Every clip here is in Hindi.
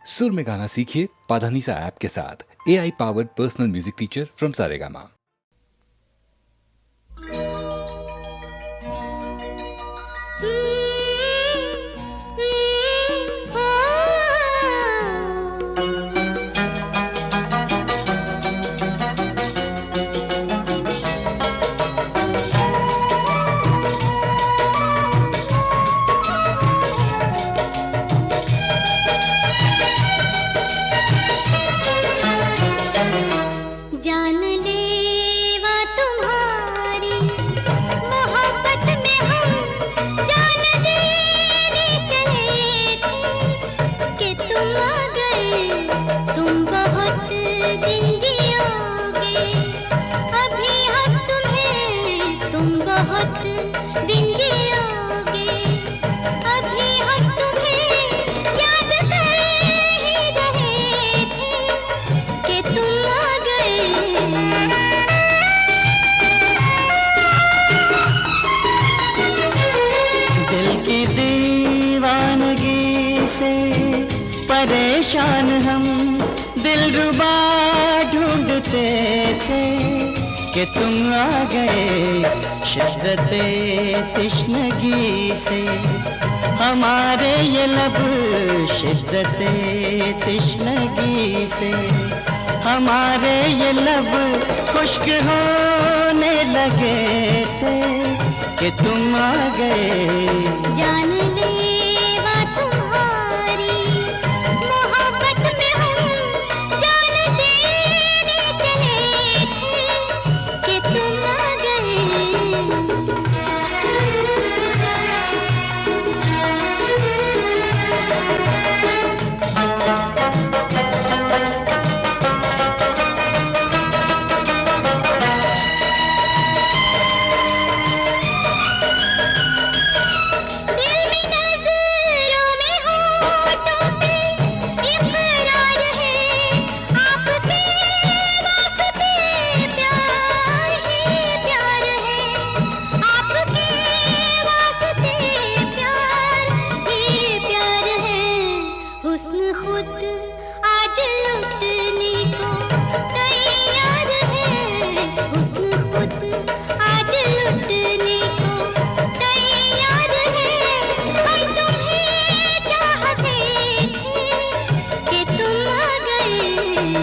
सुर में गाना सीखिए पाधानीसा ऐप के साथ। AI powered personal music teacher from Saregama. जान लेवा तुम्हारी मोहब्बत में हम जान देने चले थे कि तुम आ गए। तुम बहुत दिन जियोगे, अभी हम तुम्हें तुम बहुत दिन जियोगे, अभी हम तुम्हें याद कर ही रहे थे कि तुम आ गए। दिल की दीवानगी से परेशान हम दिलरुबा ढूंढते थे कि तुम आ गए। शिद्दते तिश्नगी से हमारे ये लब, शिद्दते तिश्नगी से हमारे ये लब खुश्क होने लगे थे कि तुम आ गए। जान लेवा तुम्हारी मोहब्बत में हम जान देने चले थे कि तुम आ गए।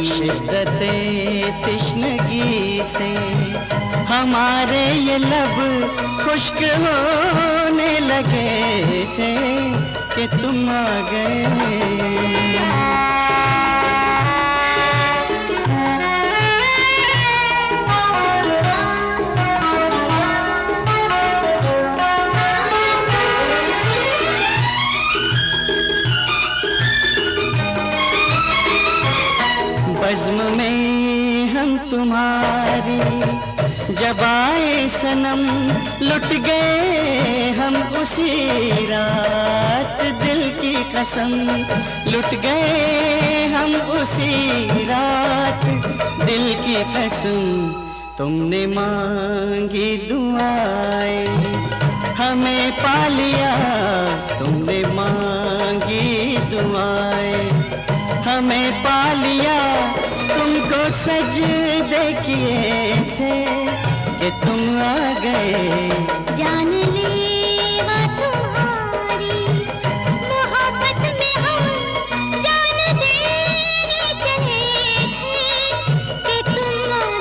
शिद्दते तिश्नगी से हमारे ये लब खुश्क होने लगे थे कि तुम आ गए। बज़्म में हम तुम्हारी जब आए सनम, लुट गए हम उसी रात। दिल की कसम लुट गए हम उसी रात, दिल की कसम। तुमने मांगी दुआएं, हमें पा लिया। तुमने मांगी दुआएं, हमें पा लिया। तुमको सजदे किए थे कि तुम आ गए। जान लेवा तुम्हारी मोहब्बत में हम जान देने चले थे कि तुम आ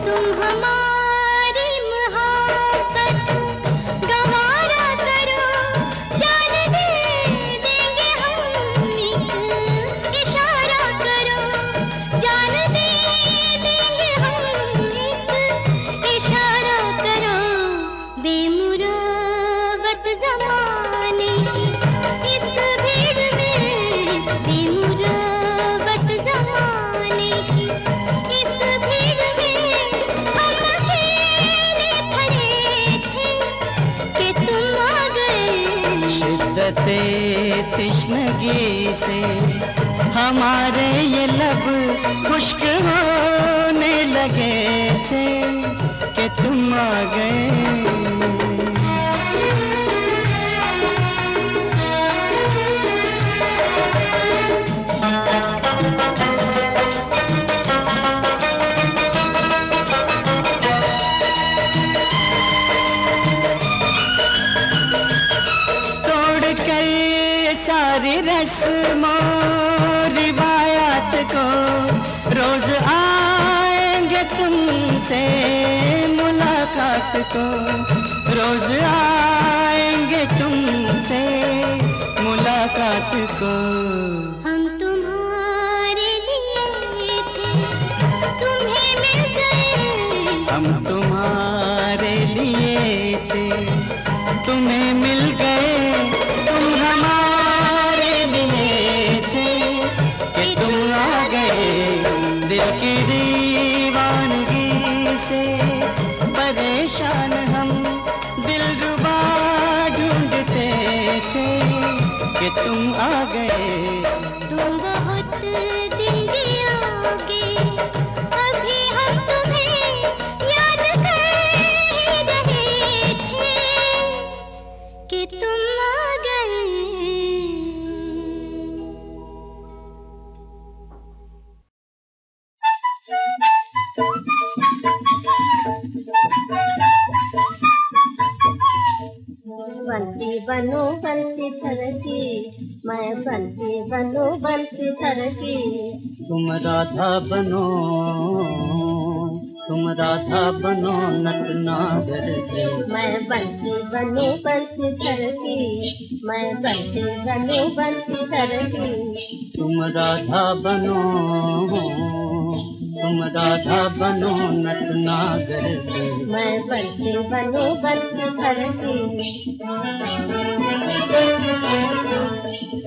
तुम शिद्दते तिश्नगी से हमारे ये लब खुश्क होने लगे थे कि तुम आ गए। सारी रस्मों रिवायात को रोज आएंगे तुमसे मुलाकात को, रोज आएंगे तुमसे मुलाकात को। हम तुम्हारे लिए थे, तुम्हें मिल गए। हम तुम्हारे लिए थे, तुम्हें मिल गए। तुम हमारे लिए थे कि तुम आ गए। दिल की दीवानगी से परेशान हम दिलरुबा ढूंढते थे कि तुम आ गए। तुम बहुत दिन जियोगे, अभी हम तुम्हें याद कर ही रहे थे कि तुम आ गए। बंसी बनो बंसी सरकी, मैं बंसी बनो बंसी सरकी। तुम राधा बनो, तुम राधा बनो नटनागर के। मैं बंसी बनो बंसी सरकी, मैं बंसी बनो बंसी सरकी। तुम राधा बनो, तुम राधा बनो नटनागर के। मैं बंसी बनो बंसी सरकी।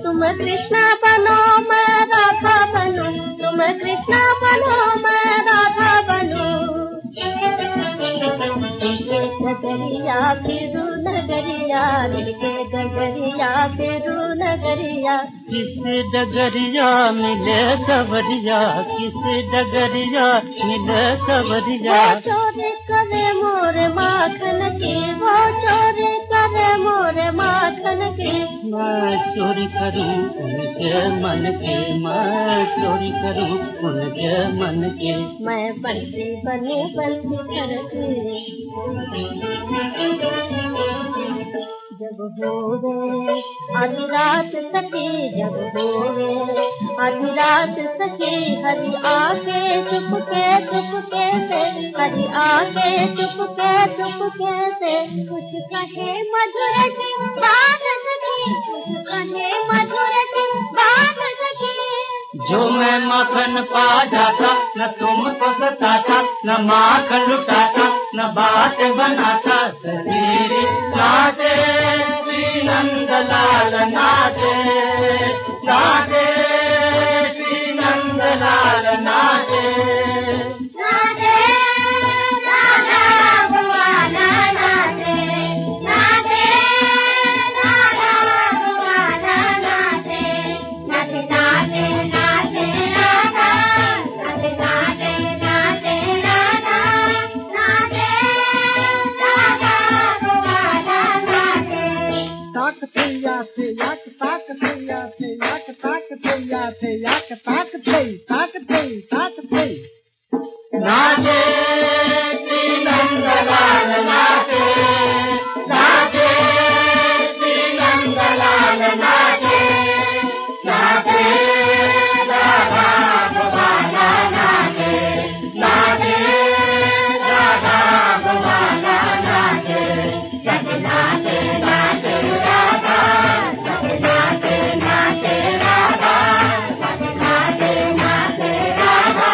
तुम कृष्णा बनो मैं राधा बनो, तुम कृष्णा बनो मैं राधा बनो। गगरिया फिरू नगरिया, मिलके गगरिया फिरू नगरिया। किस डगरिया मिले सवरिया, किस डगरिया मिले सवरिया। वो चोरी करे मोरे माखन की, वो चोरी करे मोरे माखन की। मैं चोरी करूं उनके मन के, मैं चोरी करूं उनके मन के। मैं बंसी बने बंसी करती। जब होवे आधी रात सखी, जब होवे आधी रात सखी। हरी आके चुपके चुपके से, हरी आके चुपके चुपके से। कुछ कहे मधुर की बात सखी, कुछ कहे मधुर की बात सखी। जो मैं माखन पा जाता, न तुमको सताता, न माखन लुटाता, न बात बनाता। शरीर नाचे श्री नंदलाल नाचे, नाचे श्री नंदलाल नाचे। नाचे राधा भगवान नाचे, नाचे राधा भगवान नाचे। नाचे नाचे नाचे राधा, नाचे नाचे नाचे राधा, नाचे राधा भगवान नाचे। ताक थैया थे याक ताक थैया थे याक ताक थैया थे याक ताक थे ताक थे ताक थे। नाचे श्री नंदलाल नाचे, नाचे श्री नंदलाल नाचे, नाचे राधा भगवान नाचे, नाचे राधा भगवान नाचे। नाचे नाचे नाचे राधा, नाचे नाचे नाचे राधा, नाचे नाचे नाचे राधा।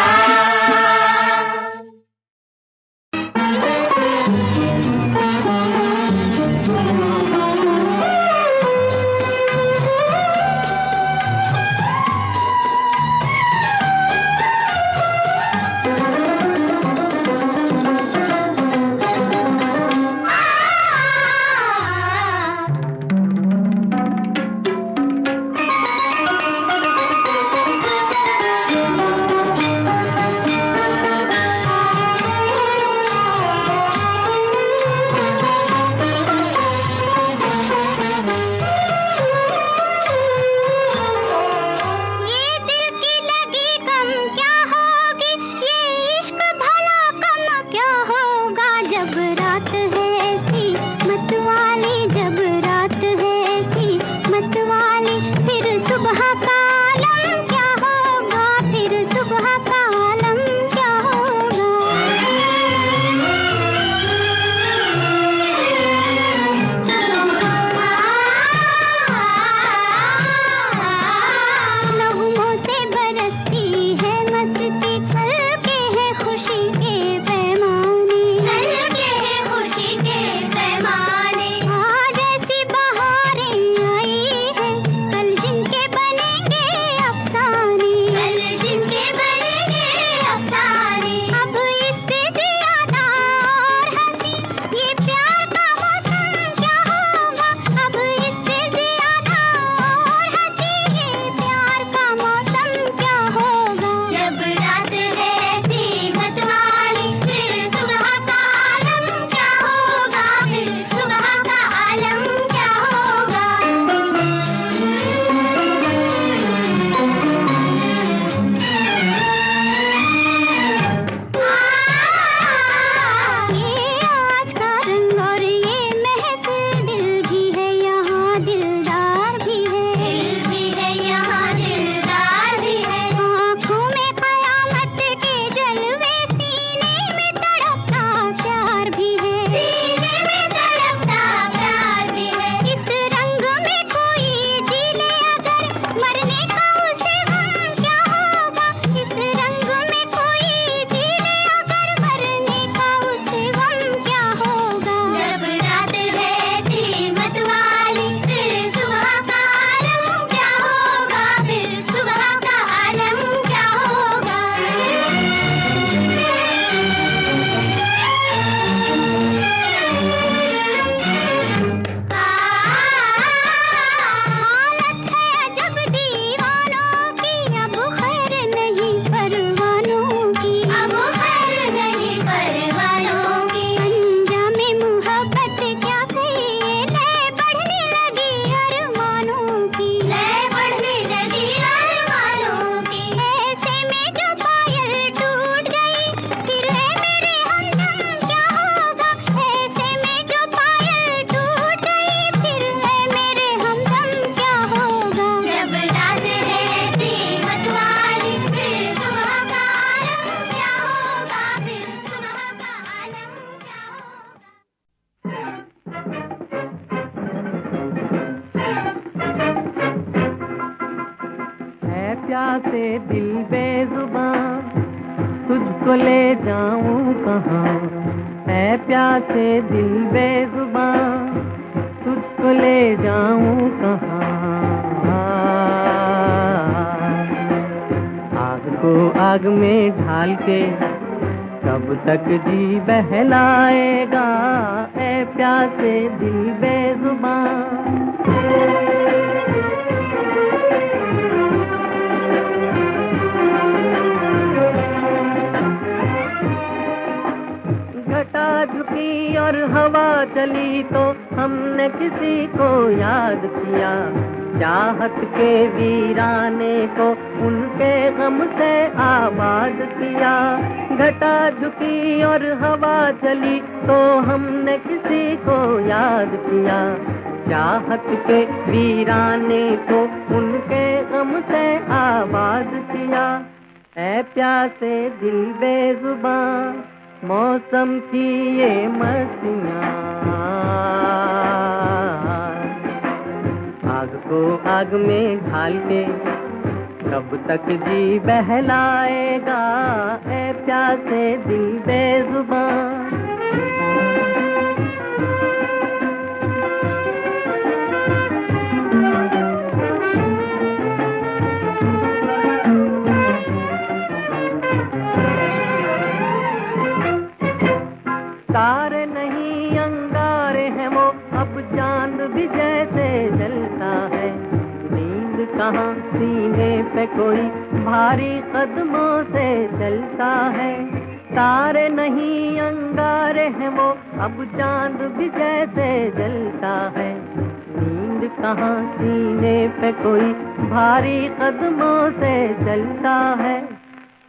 प्यासे दिल बेजुबान, तुझको ले जाऊं कहाँ, ऐ प्यासे दिल बेजुबान, तुझको ले जाऊं कहाँ। आग को आग में ढाल के कब तक जी बहलाएगा, ऐ प्यासे दिल बेजुबान। घटा झुकी और हवा चली तो हमने किसी को याद किया, चाहत के वीराने को उनके गम से आबाद किया। घटा झुकी और हवा चली तो हमने किसी को याद किया, चाहत के वीराने को उनके गम से आबाद किया। ऐ प्यासे दिल बेजुबान, मौसम की ये मस्तियाँ, आग को आग में ढाल के कब तक जी बहलाएगा, ऐ प्यासे दिल बेजुबान। तारे नहीं अंगारे हैं वो, अब चांद भी जैसे जलता है। नींद कहाँ सीने पे कोई भारी कदमों से चलता है। तारे नहीं अंगारे हैं वो, अब चांद भी जैसे जलता है। नींद कहाँ सीने पे कोई भारी कदमों से चलता है।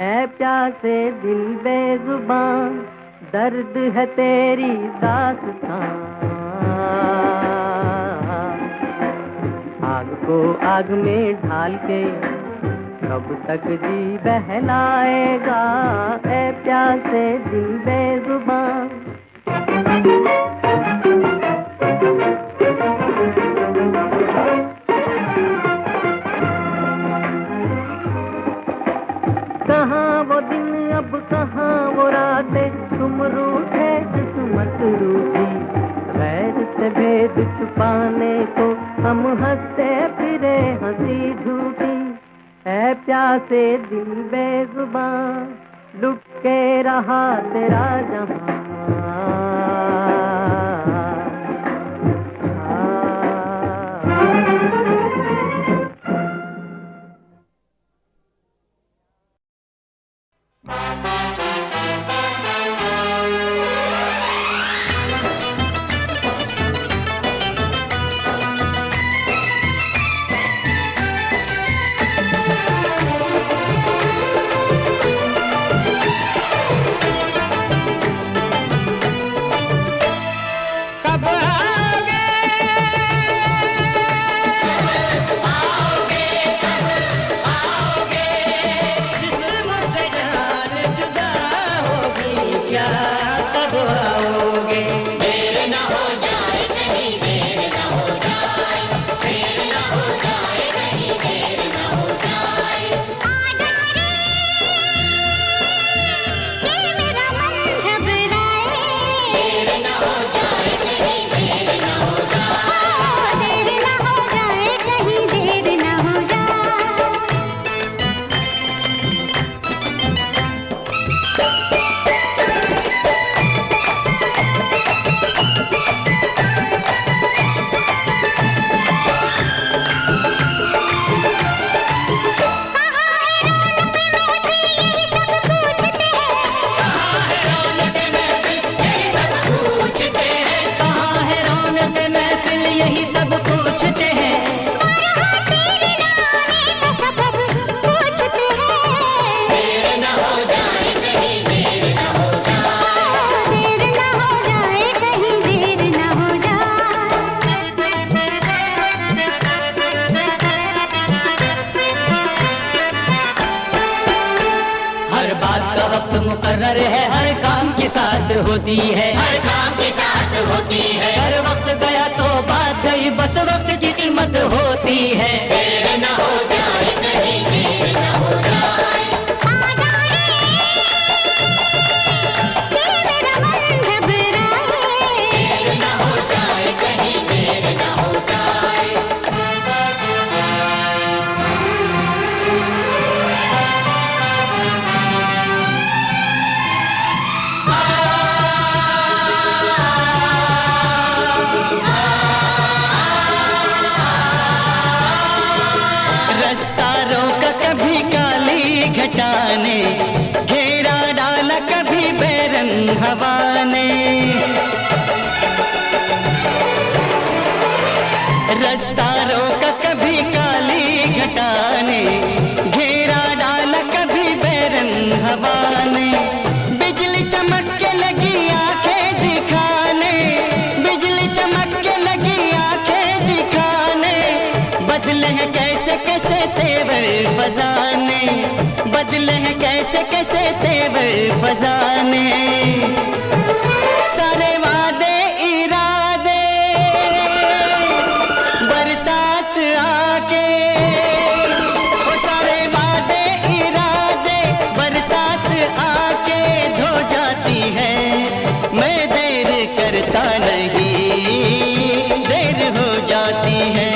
ऐ प्यासे दिल बेजुबान, दर्द है तेरी दास्तां, आग को आग में ढाल के कब तक जी बहलाएगा, ऐ प्यासे दिल बेजुबान। कहाँ वो दिन अब कहाँ वो रातें, तुम रूठे किस्मत रूठी। गैर से भेद छुपाने को हम हंसते फिरे हंसी झूठी। ऐ प्यासे दिल बेजुबान, लुट के रहा तेरा जहां। मुकर्रर है, हर काम के साथ होती है, हर काम के साथ होती है। हर वक्त गया तो बात गई, बस वक्त की कीमत होती है। देर न हो जाए कहीं, देर न हवा ने। रास्ता रोका कभी काली घटा ने, घेरा डाला कभी बैरन हवा ने। बिजली चमक के लगी आंखें दिखाने, बिजली चमक के लगी आंखें दिखाने। बदले हैं कैसे कैसे तेवर फजाने, बदले हैं कैसे कैसे तेवर फजाने। सारे वादे इरादे बरसात आके, वो सारे वादे इरादे बरसात आके धो जाती है। मैं देर करता नहीं, देर हो जाती है।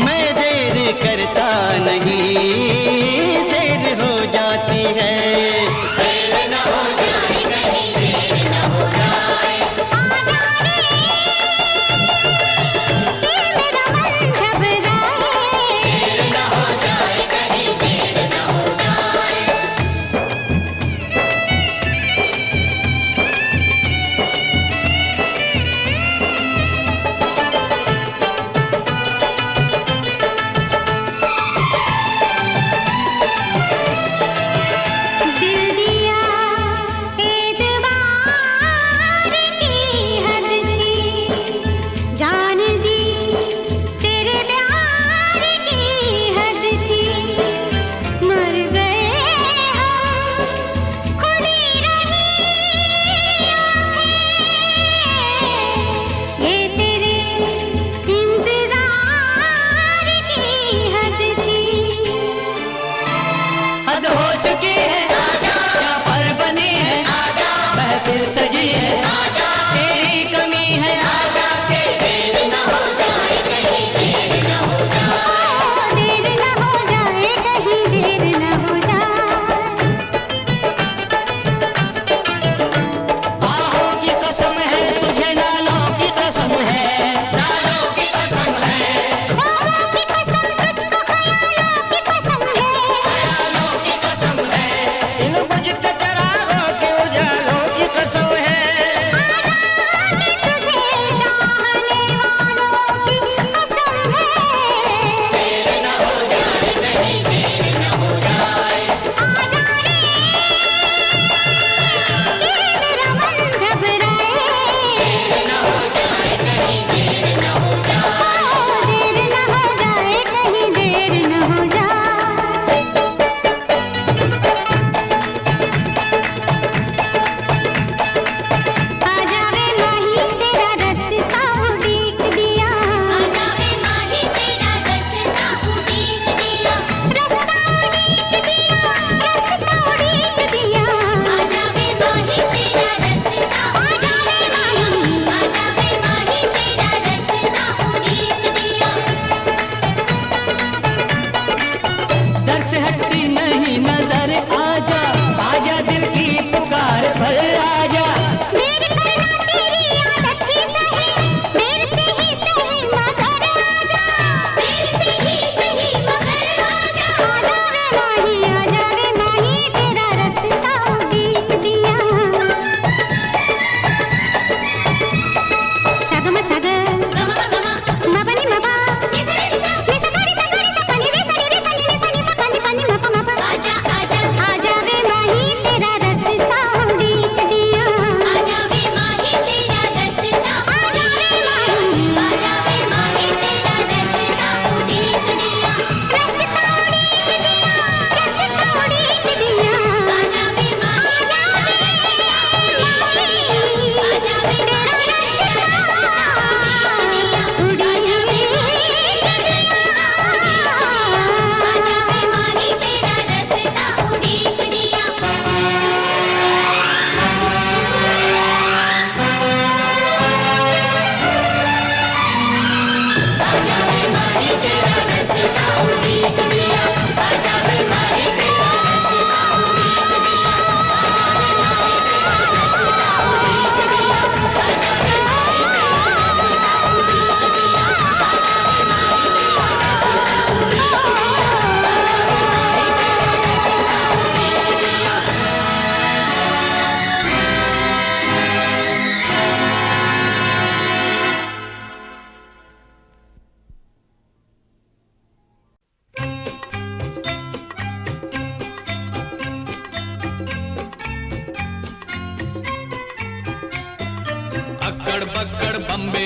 मैं देर करता नहीं, देर हो जाती है। देर न हो जाए कहीं, देर न हो जाए।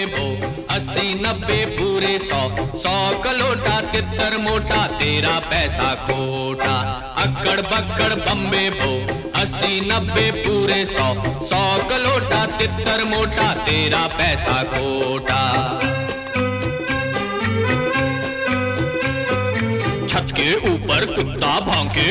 वो 80-90 पूरे 100 का लोटा तितर मोटा तेरा पैसा खोटा। अक्कड़ बक्कड़ बम्बे वो 80-90 पूरे 100 का लोटा तितर मोटा तेरा पैसा खोटा। छत के ऊपर कुत्ता भौंके,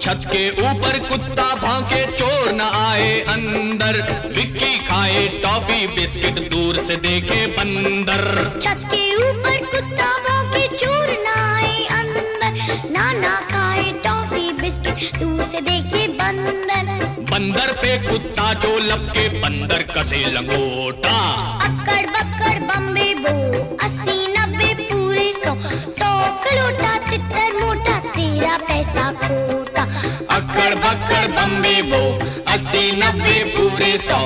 छत के ऊपर कुत्ता भौंके चोर न आए अंदर। विक्की खाए टॉफी बिस्किट दूर से देखे बंदर। छत के ऊपर कुत्ता भौंके चोर न आए अंदर। नाना खाए टॉफी बिस्किट दूर से देखे बंदर। बंदर पे कुत्ता जो लपके बंदर कसे लंगोटा। अक्कड़ बक्कड़ बम्बे बो 80-90 पूरे 100 का लोटा तितर मोटा तेरा पैसा खोटा। अक्कड़ बक्कड़ बम्बे वो 80-90 पूरे 100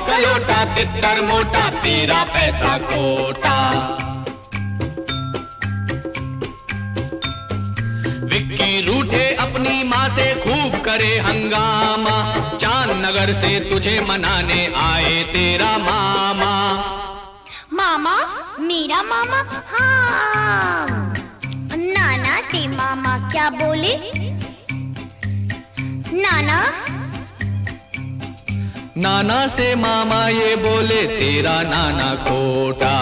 का लोटा तितर मोटा तेरा पैसा खोटा। विक्की रूठे अपनी माँ से खूब करे हंगामा। चांद नगर से तुझे मनाने आए तेरा मामा। मामा मेरा मामा, हाँ। नाना से मामा क्या बोले? नाना से मामा ये बोले तेरा नाना खोटा।